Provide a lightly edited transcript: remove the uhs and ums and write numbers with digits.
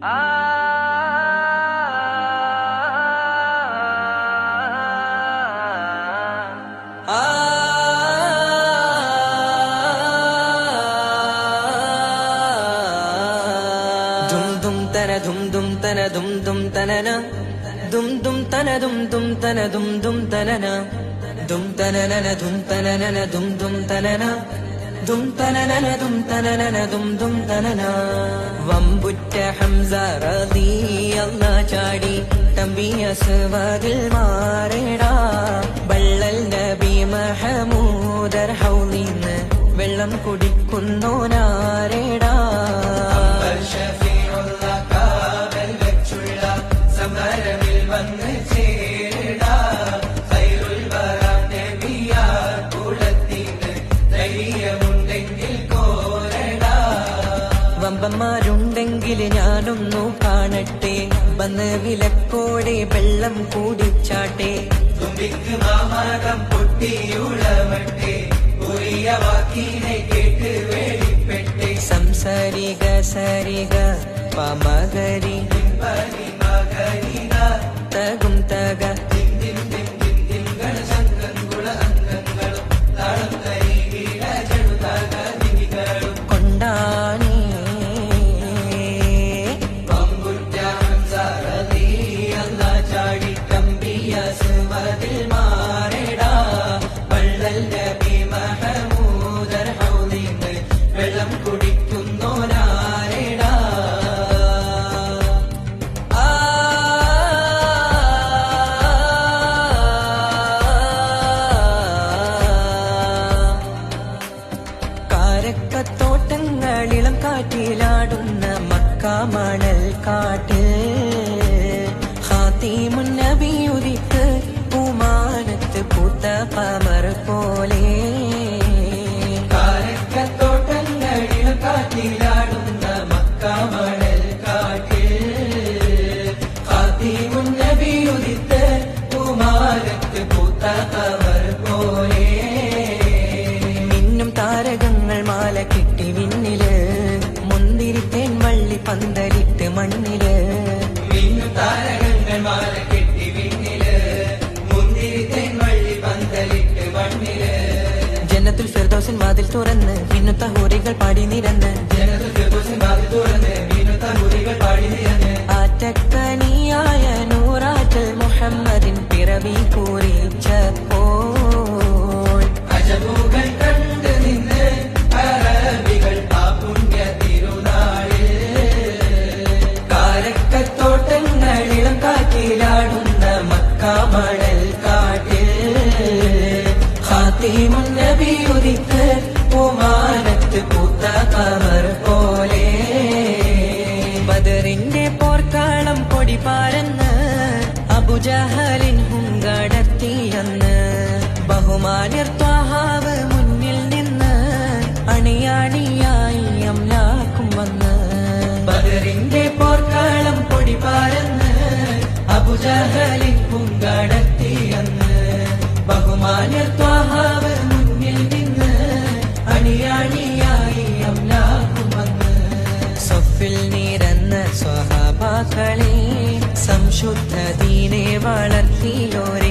dum dum tana dum dum tanana dum dum tana dum dum tana dum dum tanana dum tanana dum tanana dum dum tanana dum tanana dum tanana dum dum tanana വമ്പുറ്റ Hamza റളിയല്ലാഹു ചാടി തമ്പിയ സവദിൽ മാറേടാ ബള്ളൽ നബി മഹമൂദർ ഹൗലിന്ന് വെള്ളം കുടിക്കുന്നോനാരേടാ വമ്പന്മാരുണ്ടെങ്കിൽ ഞാനൊന്നു കാണട്ടെ വന്ന് വിലക്കോടെ വെള്ളം കൂടിച്ചാട്ടെ തുമ്പിക്ക് മാമാകം പൊട്ടിയുളവട്ടെ ഉറിയ വാക്കിനെ കേട്ട് വേളിപ്പെട്ടെ സംസാരിക സരിക പമകരി തകും തക തോട്ടങ്ങളിളം കാറ്റിലാടുന്ന മക്ക മണൽ കാട്ടിൽ ഖാതിമുൻ നബി ഉദിത്ത് പൂമാനത്ത് പൂത്ത ഖമർ പോലെ തോട്ടങ്ങളിളം കാറ്റിലാടുന്ന മക്ക മണൽ കാട്ടിൽ ഖാതിമുൻ നബി ഉദിത്ത് പൂമാനത്ത് പൂത്ത ഖമർ പോലെ താരകങ്ങൾ മാല കെട്ടി വിണ്ണില് മുന്തിരിത്തേൻ വള്ളി പന്തലിട്ട് മണ്ണില് താരകങ്ങൾ മാല കെട്ടി വിണ്ണില് മുന്തിരിത്തേൻ വള്ളി പന്തലിട്ട് മണ്ണില് ജന്നത്തുൽ ഫിർദൗസിൻ വാതിൽ തുറന്ന് വിനുത്ത ഹൂറികൾ പാടി നിരന്ന് ജന്നത്തുൽ ഫിർദൗസിൻ വാതിൽ തുറന്ന് വിനുത്ത ഹൂറികൾ പാടി നിരന്ന് ആറ്റക്കനിയായ നൂറാറ്റൽ മുഹമ്മദിൻ പിറവി കുറിച്ചപ്പോൾ അജബുകൾ ിലാടുന്ന മക്ക മണൽ കാട്ടിൽ ഖാതിമുൻ നബി ഉദിത്ത് പൂമാനത്ത് പൂത്ത ഖമർ പോലെ ബദറിന്റെ പോർക്കാളം പൊടി പാരന്ന് അബുജഹലിൻ ഹുങ്കടത്തിയെന്ന് ബഹുമാന്യർ ത്വാഹാവ് മുന്നിൽ നിന്ന് അണിയാണിയായി അംലാക്കും വന്ന് ബദറിന്റെ പോർക്കാളം പൊടി പാരന്ന് അബുജഹലിൻ പൂങ്കടത്തിയെന്ന് ബഹുമാന്യർ ത്വാഹാവ് മുന്നിൽ നിന്ന് അണിയാണിയായി അംലാക്കുമെന്ന് സഫിൽ നിരന്ന സ്വഹാബാക്കളെ സംശുദ്ധ ദീനെ വളർത്തിയോരെ